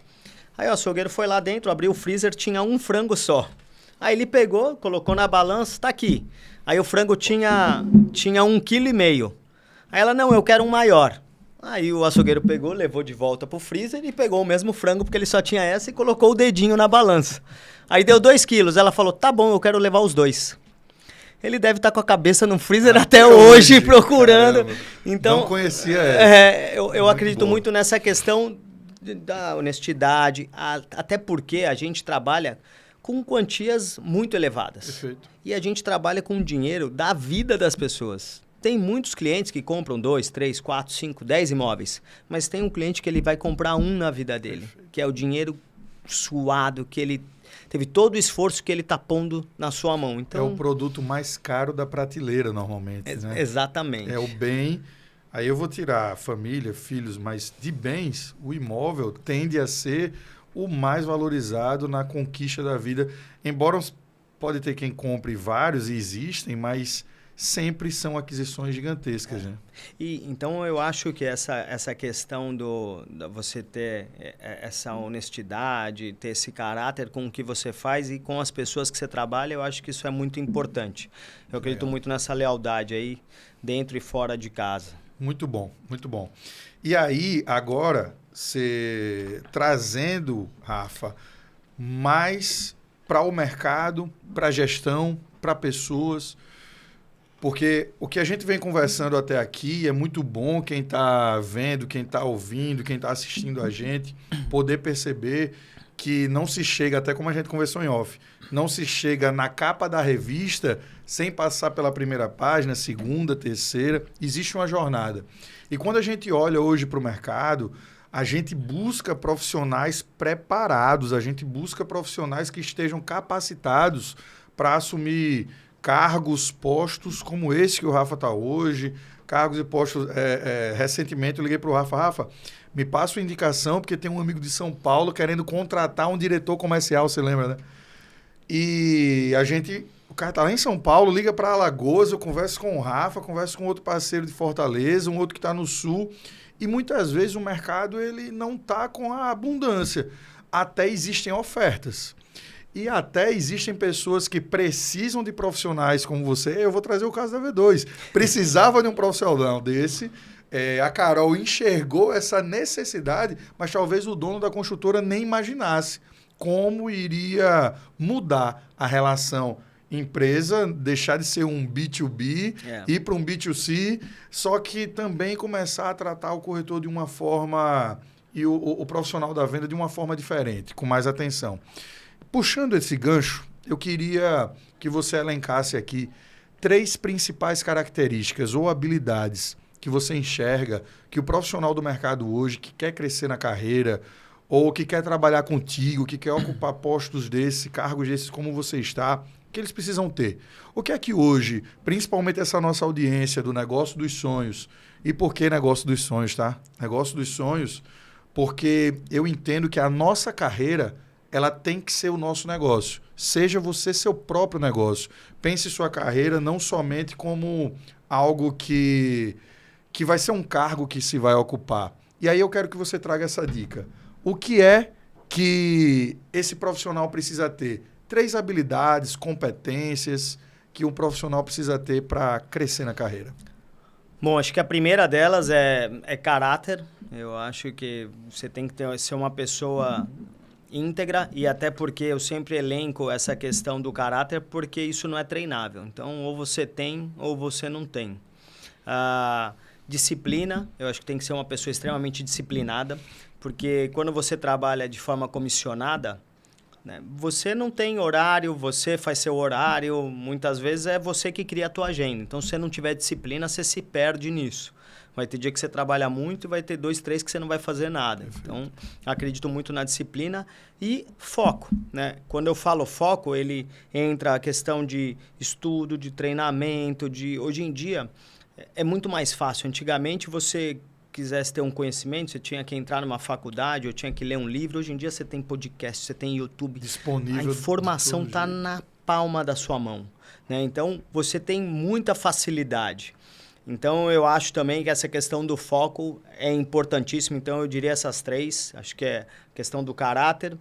Aí o açougueiro foi lá dentro, abriu o freezer, tinha um frango só. Aí ele pegou, colocou na balança, tá aqui. Aí o frango tinha 1,5 kg. Aí ela, não, eu quero um maior. Aí o açougueiro pegou, levou de volta pro freezer e pegou o mesmo frango, porque ele só tinha essa, e colocou o dedinho na balança. Aí deu 2 quilos. Ela falou, tá bom, eu quero levar os 2. Ele deve estar com a cabeça no freezer até hoje procurando. Caramba. Então, não conhecia essa. Eu acredito muito nessa questão da honestidade, até porque a gente trabalha com quantias muito elevadas. Perfeito. E a gente trabalha com dinheiro da vida das pessoas. Tem muitos clientes que compram 2, 3, 4, 5, 10 imóveis, mas tem um cliente que ele vai comprar um na vida dele, perfeito, que é o dinheiro suado, que ele teve todo o esforço que ele está pondo na sua mão. Então, é o produto mais caro da prateleira, normalmente. Né? Exatamente. É o bem. Aí eu vou tirar família, filhos, mas de bens, o imóvel tende a ser o mais valorizado na conquista da vida. Embora pode ter quem compre vários, e existem, mas sempre são aquisições gigantescas. Né? E então eu acho que essa questão de você ter essa honestidade, ter esse caráter com o que você faz e com as pessoas que você trabalha, eu acho que isso é muito importante. Eu acredito muito nessa lealdade aí, dentro e fora de casa. Muito bom, muito bom. E aí, agora, você trazendo, Rafa, mais para o mercado, para a gestão, para pessoas, porque o que a gente vem conversando até aqui é muito bom, quem está vendo, quem está ouvindo, quem está assistindo a gente, poder perceber que não se chega, até como a gente conversou em off, não se chega na capa da revista sem passar pela primeira página, segunda, terceira, existe uma jornada. E quando a gente olha hoje para o mercado, a gente busca profissionais preparados, a gente busca profissionais que estejam capacitados para assumir cargos, postos como esse que o Rafa está hoje, cargos e postos. Recentemente eu liguei para o Rafa, me passa uma indicação, porque tem um amigo de São Paulo querendo contratar um diretor comercial, você lembra, né? E o cara está lá em São Paulo, liga para Alagoas, eu converso com o Rafa, converso com outro parceiro de Fortaleza, um outro que está no Sul, e muitas vezes o mercado ele não está com a abundância. Até existem ofertas. E até existem pessoas que precisam de profissionais como você. Eu vou trazer o caso da V2. Precisava de um profissional desse. A Carol enxergou essa necessidade, mas talvez o dono da construtora nem imaginasse como iria mudar a relação empresa, deixar de ser um B2B, ir para um B2C, só que também começar a tratar o corretor de uma forma e o profissional da venda de uma forma diferente, com mais atenção. Puxando esse gancho, eu queria que você elencasse aqui 3 principais características ou habilidades que você enxerga que o profissional do mercado hoje, que quer crescer na carreira, ou que quer trabalhar contigo, que quer ocupar postos desses, cargos desses como você está, que eles precisam ter? O que é que hoje, principalmente essa nossa audiência do Negócio dos Sonhos, e por que Negócio dos Sonhos, tá? Negócio dos Sonhos, porque eu entendo que a nossa carreira, ela tem que ser o nosso negócio. Seja você seu próprio negócio. Pense sua carreira não somente como algo que vai ser um cargo que se vai ocupar. E aí eu quero que você traga essa dica. O que é que esse profissional precisa ter? 3 habilidades, competências que um profissional precisa ter para crescer na carreira. Bom, acho que a primeira delas é caráter. Eu acho que você tem que ser uma pessoa íntegra, e até porque eu sempre elenco essa questão do caráter, porque isso não é treinável. Então, ou você tem ou você não tem. Disciplina, eu acho que tem que ser uma pessoa extremamente disciplinada, porque quando você trabalha de forma comissionada, né, você não tem horário, você faz seu horário, muitas vezes é você que cria a tua agenda. Então, se você não tiver disciplina, você se perde nisso. Vai ter dia que você trabalha muito e vai ter 2, 3 que você não vai fazer nada. Então, acredito muito na disciplina e foco, né? Quando eu falo foco, ele entra a questão de estudo, de treinamento, hoje em dia é muito mais fácil. Antigamente, você quisesse ter um conhecimento, você tinha que entrar numa faculdade ou tinha que ler um livro. Hoje em dia você tem podcast, você tem YouTube. Disponível. A informação está na palma da sua mão, né? Então, você tem muita facilidade. Então, eu acho também que essa questão do foco é importantíssima. Então, eu diria essas 3. Acho que é a questão do caráter,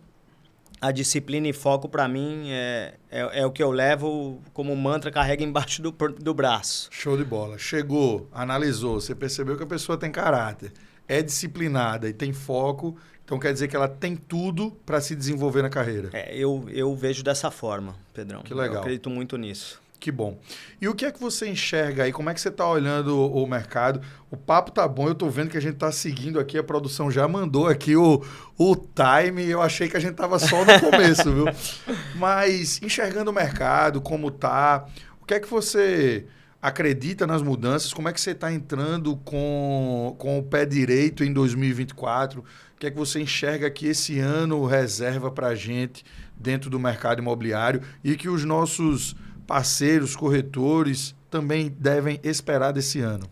a disciplina e foco, para mim, é o que eu levo como mantra, carrega embaixo do braço. Show de bola. Chegou, analisou, você percebeu que a pessoa tem caráter, é disciplinada e tem foco, então quer dizer que ela tem tudo para se desenvolver na carreira. Eu vejo dessa forma, Pedrão. Que legal. Eu acredito muito nisso. Que bom. E o que é que você enxerga aí? Como é que você está olhando o mercado? O papo tá bom, eu estou vendo que a gente está seguindo aqui, a produção já mandou aqui o time, eu achei que a gente estava só no começo, viu? Mas enxergando o mercado, como tá, o que é que você acredita nas mudanças? Como é que você está entrando com o pé direito em 2024? O que é que você enxerga que esse ano reserva para a gente dentro do mercado imobiliário e que os nossos parceiros, corretores, também devem esperar desse ano?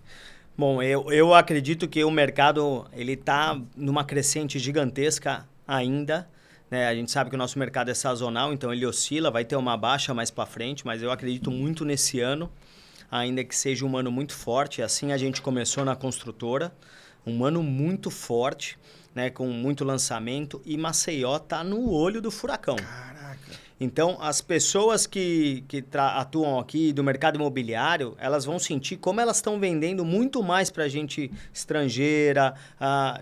Bom, eu acredito que o mercado está numa crescente gigantesca ainda, né? A gente sabe que o nosso mercado é sazonal, então ele oscila, vai ter uma baixa mais para frente, mas eu acredito muito nesse ano, ainda que seja um ano muito forte. Assim a gente começou na construtora, um ano muito forte, né? Com muito lançamento, e Maceió está no olho do furacão. Caraca! Então, as pessoas que atuam aqui do mercado imobiliário, elas vão sentir como elas estão vendendo muito mais para gente estrangeira,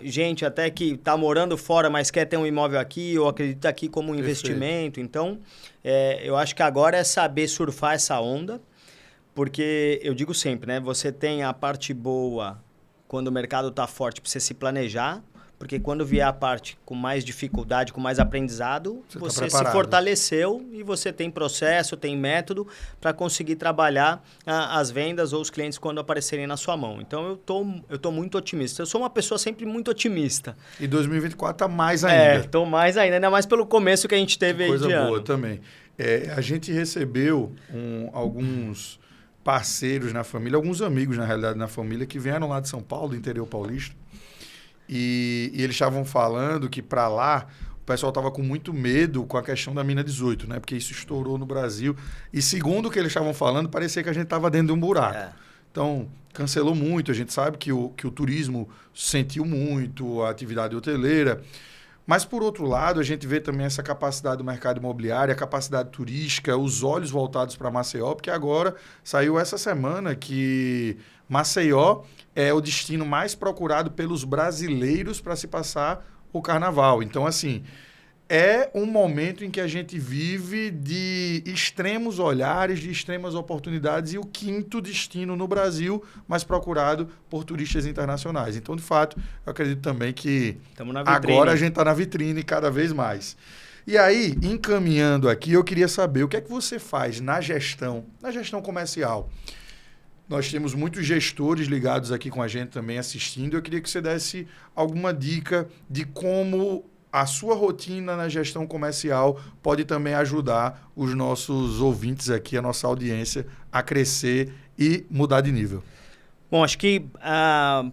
gente até que está morando fora, mas quer ter um imóvel aqui ou acredita aqui como um investimento. Então, eu acho que agora é saber surfar essa onda, porque eu digo sempre, né? Você tem a parte boa quando o mercado está forte para você se planejar, porque quando vier a parte com mais dificuldade, com mais aprendizado, você se fortaleceu e você tem processo, tem método para conseguir trabalhar as vendas ou os clientes quando aparecerem na sua mão. Então, eu tô muito otimista. Eu sou uma pessoa sempre muito otimista. E 2024 está mais ainda. Estou mais ainda mais pelo começo que a gente teve aí de ano. Coisa boa também. A gente recebeu alguns parceiros na família, alguns amigos, na realidade, na família, que vieram lá de São Paulo, do interior paulista. E eles estavam falando que para lá o pessoal estava com muito medo com a questão da mina 18, né? Porque isso estourou no Brasil. E segundo o que eles estavam falando, parecia que a gente estava dentro de um buraco. Então, cancelou muito. A gente sabe que o turismo sentiu muito, a atividade hoteleira. Mas, por outro lado, a gente vê também essa capacidade do mercado imobiliário, a capacidade turística, os olhos voltados para Maceió, porque agora saiu essa semana que Maceió é o destino mais procurado pelos brasileiros para se passar o carnaval. Então, assim, é um momento em que a gente vive de extremos olhares, de extremas oportunidades, e o 5º destino no Brasil mais procurado por turistas internacionais. Então, de fato, eu acredito também que agora a gente está na vitrine cada vez mais. E aí, encaminhando aqui, eu queria saber o que é que você faz na gestão comercial, Nós temos muitos gestores ligados aqui com a gente também assistindo. Eu queria que você desse alguma dica de como a sua rotina na gestão comercial pode também ajudar os nossos ouvintes aqui, a nossa audiência, a crescer e mudar de nível. Bom, acho que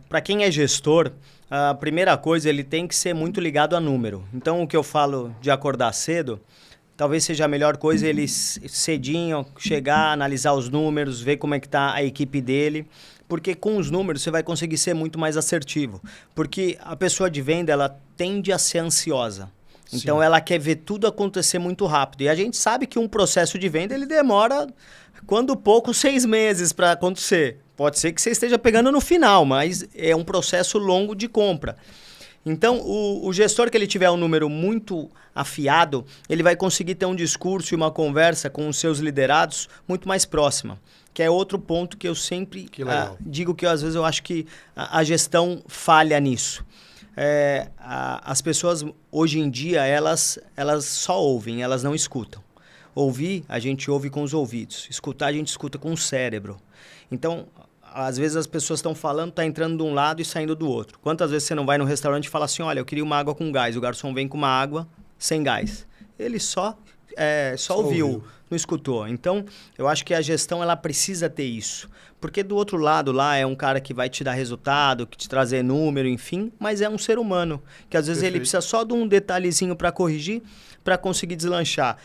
para quem é gestor, a primeira coisa, ele tem que ser muito ligado a número. Então, o que eu falo de acordar cedo, talvez seja a melhor coisa ele cedinho chegar, analisar os números, ver como é que está a equipe dele. Porque com os números você vai conseguir ser muito mais assertivo. Porque a pessoa de venda, ela tende a ser ansiosa. Então, ela quer ver tudo acontecer muito rápido. E a gente sabe que um processo de venda, ele demora, quando pouco, 6 meses para acontecer. Pode ser que você esteja pegando no final, mas é um processo longo de compra. Então, o gestor que ele tiver um número muito afiado, ele vai conseguir ter um discurso e uma conversa com os seus liderados muito mais próxima. Que é outro ponto que eu sempre digo que às vezes eu acho que a gestão falha nisso. As pessoas, hoje em dia, elas só ouvem, elas não escutam. Ouvir, a gente ouve com os ouvidos. Escutar, a gente escuta com o cérebro. Então, às vezes as pessoas estão falando, está entrando de um lado e saindo do outro. Quantas vezes você não vai no restaurante e fala assim, olha, eu queria uma água com gás. O garçom vem com uma água sem gás. Ele só ouviu, não escutou. Então, eu acho que a gestão ela precisa ter isso. Porque do outro lado lá é um cara que vai te dar resultado, que te trazer número, enfim, mas é um ser humano, que às vezes ele precisa só de um detalhezinho para corrigir, para conseguir deslanchar.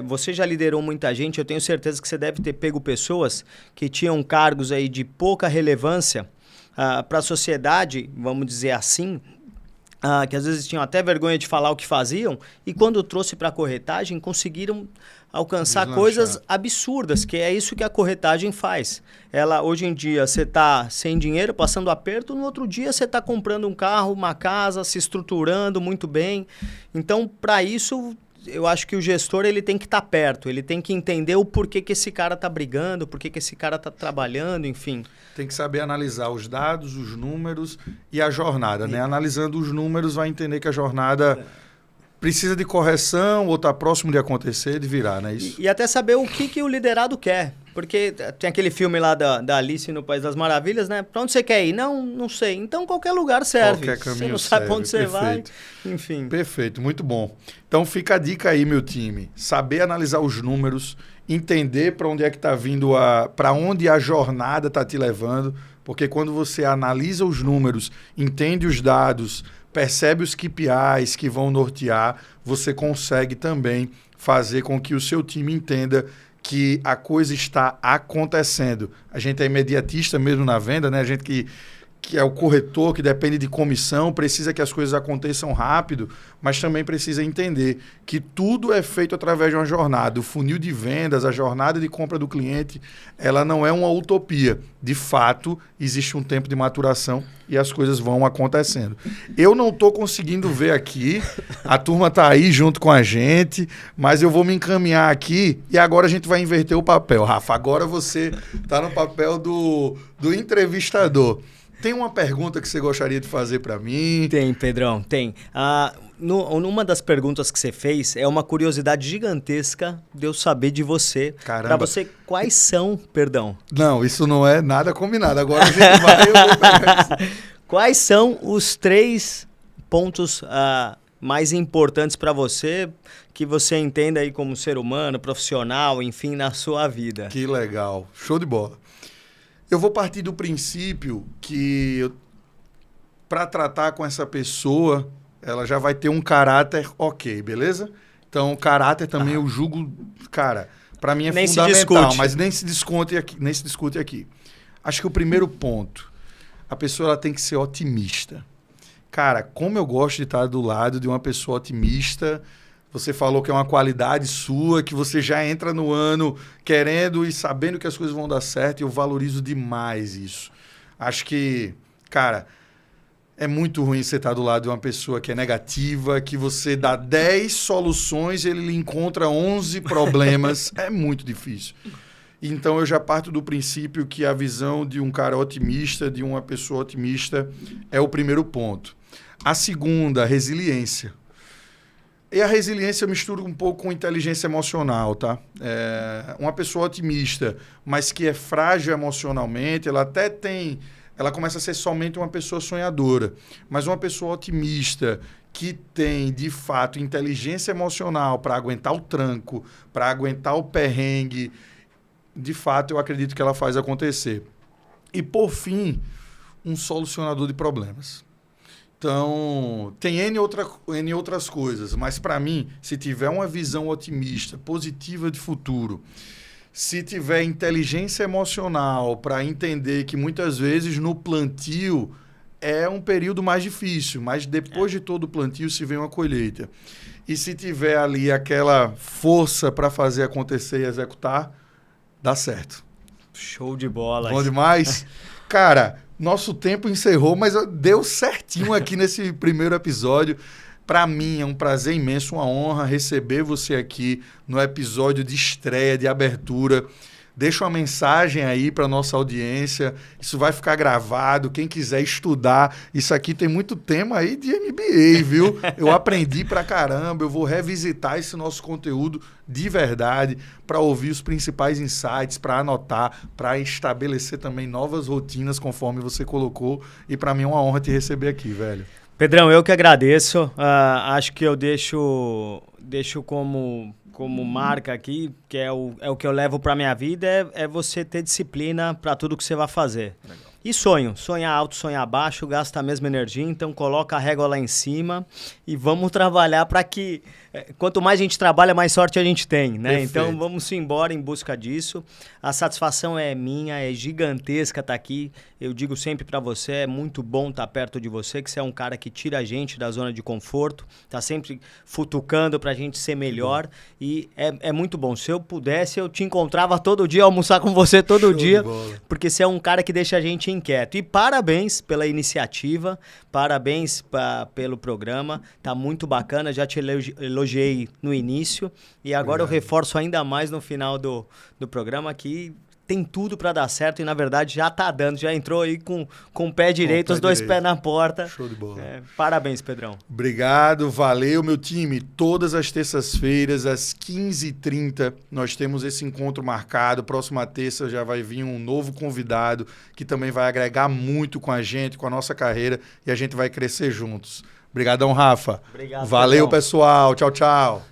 Você já liderou muita gente, eu tenho certeza que você deve ter pego pessoas que tinham cargos aí de pouca relevância para a sociedade, vamos dizer assim, que às vezes tinham até vergonha de falar o que faziam, e quando trouxe para a corretagem, conseguiram alcançar coisas absurdas, que é isso que a corretagem faz. Hoje em dia, você está sem dinheiro, passando aperto, no outro dia você está comprando um carro, uma casa, se estruturando muito bem. Então, para isso, eu acho que o gestor ele tem que estar perto, ele tem que entender o porquê que esse cara está brigando, porquê que esse cara está trabalhando, enfim. Tem que saber analisar os dados, os números e a jornada, né? Analisando os números, vai entender que a jornada precisa de correção ou está próximo de acontecer, de virar, né? Isso. E até saber o que o liderado quer. Porque tem aquele filme lá da Alice no País das Maravilhas, né? Para onde você quer ir? Não sei. Então, qualquer lugar serve. Qualquer caminho você não sabe para onde você vai. Enfim. Perfeito, muito bom. Então, fica a dica aí, meu time. Saber analisar os números, entender para onde é que está vindo, para onde a jornada está te levando. Porque quando você analisa os números, entende os dados, percebe os KPIs que vão nortear, você consegue também fazer com que o seu time entenda que a coisa está acontecendo. A gente é imediatista mesmo na venda, né? A gente que é o corretor, que depende de comissão, precisa que as coisas aconteçam rápido, mas também precisa entender que tudo é feito através de uma jornada. O funil de vendas, a jornada de compra do cliente, ela não é uma utopia. De fato, existe um tempo de maturação e as coisas vão acontecendo. Eu não estou conseguindo ver aqui, a turma está aí junto com a gente, mas eu vou me encaminhar aqui e agora a gente vai inverter o papel. Rafa, agora você está no papel do entrevistador. Tem uma pergunta que você gostaria de fazer para mim? Tem, Pedrão, tem. Numa das perguntas que você fez, é uma curiosidade gigantesca de eu saber de você. Caramba. Para você, quais são, perdão? Não, isso não é nada combinado. Agora a gente vai... eu vou pegar isso. Quais são os 3 pontos mais importantes para você, que você entenda aí como ser humano, profissional, enfim, na sua vida? Que legal. Show de bola. Eu vou partir do princípio que para tratar com essa pessoa, ela já vai ter um caráter ok, beleza? Então, o caráter também eu julgo, cara, para mim é nem fundamental, mas nem se discute aqui. Acho que o primeiro ponto, a pessoa ela tem que ser otimista. Cara, como eu gosto de estar do lado de uma pessoa otimista. Você falou que é uma qualidade sua, que você já entra no ano querendo e sabendo que as coisas vão dar certo, e eu valorizo demais isso. Acho que, cara, é muito ruim você estar do lado de uma pessoa que é negativa, que você dá 10 soluções e ele lhe encontra 11 problemas. É muito difícil. Então, eu já parto do princípio que a visão de um cara otimista, de uma pessoa otimista, é o primeiro ponto. A segunda, resiliência. E a resiliência eu misturo um pouco com inteligência emocional, tá? Uma pessoa otimista, mas que é frágil emocionalmente, ela começa a ser somente uma pessoa sonhadora. Mas uma pessoa otimista que tem, de fato, inteligência emocional para aguentar o tranco, para aguentar o perrengue, de fato, eu acredito que ela faz acontecer. E, por fim, um solucionador de problemas. Então, tem N outras coisas, mas para mim, se tiver uma visão otimista, positiva de futuro, se tiver inteligência emocional para entender que muitas vezes no plantio é um período mais difícil, mas depois de todo o plantio se vem uma colheita. E se tiver ali aquela força para fazer acontecer e executar, dá certo. Show de bola. Bom demais? Cara, nosso tempo encerrou, mas deu certinho aqui nesse primeiro episódio. Para mim é um prazer imenso, uma honra receber você aqui no episódio de estreia, de abertura. Deixa uma mensagem aí para nossa audiência. Isso vai ficar gravado. Quem quiser estudar, isso aqui tem muito tema aí de MBA, viu? Eu aprendi pra caramba. Eu vou revisitar esse nosso conteúdo de verdade para ouvir os principais insights, para anotar, para estabelecer também novas rotinas conforme você colocou. E para mim é uma honra te receber aqui, velho. Pedrão, eu que agradeço. Acho que eu deixo como marca aqui, que é o que eu levo para minha vida, é você ter disciplina para tudo que você vai fazer. Legal. E sonhar alto, sonhar baixo, gasta a mesma energia, então coloca a régua lá em cima e vamos trabalhar para que, quanto mais a gente trabalha, mais sorte a gente tem, né? Perfeito. Então vamos embora em busca disso. A satisfação é minha, é gigantesca estar aqui. Eu digo sempre para você, é muito bom estar perto de você, que você é um cara que tira a gente da zona de conforto, tá sempre futucando pra gente ser melhor e é muito bom. Se eu pudesse, eu te encontrava todo dia, almoçar com você todo dia, porque você é um cara que deixa a gente inquieto. E parabéns pela iniciativa, parabéns pelo programa, tá muito bacana, já te elogiei no início e agora eu reforço ainda mais no final do programa que tem tudo para dar certo e, na verdade, já tá dando. Já entrou aí com o pé direito, os dois pés na porta. Show de bola. Parabéns, Pedrão. Obrigado, valeu, meu time. Todas as terças-feiras, às 15h30, nós temos esse encontro marcado. Próxima terça já vai vir um novo convidado que também vai agregar muito com a gente, com a nossa carreira, e a gente vai crescer juntos. Obrigadão, Rafa. Obrigado, valeu, Pedrão. Pessoal. Tchau, tchau.